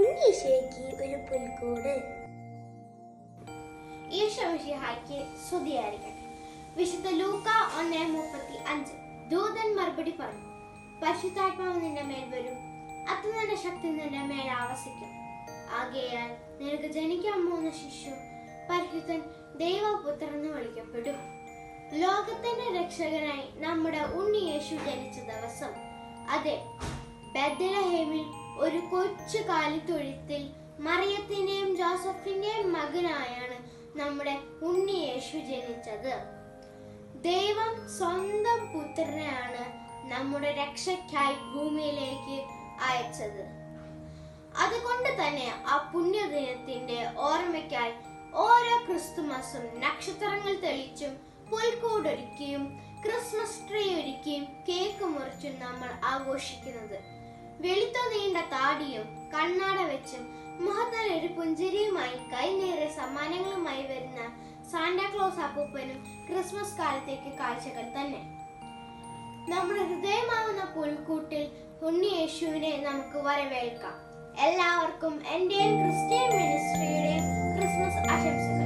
ഉണ്ണീശോയ്ക്ക് ഒരു പുൽക്കൂട്. ഈശോമിശിഹായ്ക്ക് സ്തുതിയായിരിക്കട്ടെ. വിശുദ്ധ ലൂക്ക 1:35. ദൂതൻ മറുപടി പറഞ്ഞു, പരിശുദ്ധാത്മാവ് നിന്റെ മേൽ വരും, അത്യുന്നതന്റെ ശക്തി നിന്റെ മേൽ ആവസിക്കും. ആകയാൽ നിനക്ക് ജനിക്കാൻ പോകുന്ന ശിശു പരിശുദ്ധൻ ദൈവപുത്രൻ എന്ന് വിളിക്കപ്പെടും. ലോകത്തിന്റെ രക്ഷകനായി നമ്മുടെ ഉണ്ണി യേശു ജനിച്ച ദിവസം, അതെ, ബെത്ലഹേമിൽ ഒരു കൊച്ചു കാലിത്തൊഴുത്തിൽ മറിയത്തിന്റെയും ജോസഫിന്റെയും മകനായാണ് നമ്മുടെ ഉണ്ണി യേശു ജനിച്ചത്. ദൈവം സ്വന്തം പുത്രനെയാണ് നമ്മുടെ രക്ഷയ്ക്കായി ഭൂമിയിലേക്ക് അയച്ചത്. അതുകൊണ്ട് തന്നെ ആ പുണ്യദിനത്തിന്റെ ഓർമ്മയ്ക്കായി ഓരോ ക്രിസ്തുമസും നക്ഷത്രങ്ങൾ തെളിച്ചും പുൽക്കൂടൊരുക്കിയും ക്രിസ്മസ് ട്രീ ഒരുക്കിയും കേക്ക് മുറിച്ചും നമ്മൾ ആഘോഷിക്കുന്നത്. വെളുത്ത നീണ്ട താടിയും കണ്ണാട വെച്ചും മുഖത്തിൽ ഒരു പുഞ്ചിരിയുമായി കൈനേറിയ സമ്മാനങ്ങളുമായി വരുന്ന സാന്റാക്ലോസ് അപ്പൂപ്പനും ക്രിസ്മസ് കാലത്തേക്ക് കാഴ്ചകൾ തന്നെ. നമ്മുടെ ഹൃദയമാവുന്ന പുൽക്കൂട്ടിൽ ഉണ്ണി യേശുവിനെ നമുക്ക് വരവേൽക്കാം. എല്ലാവർക്കും എൻ്റെ ക്രിസ്ത്യൻ മിനിസ്ട്രിയുടെ ക്രിസ്മസ് ആശംസകൾ.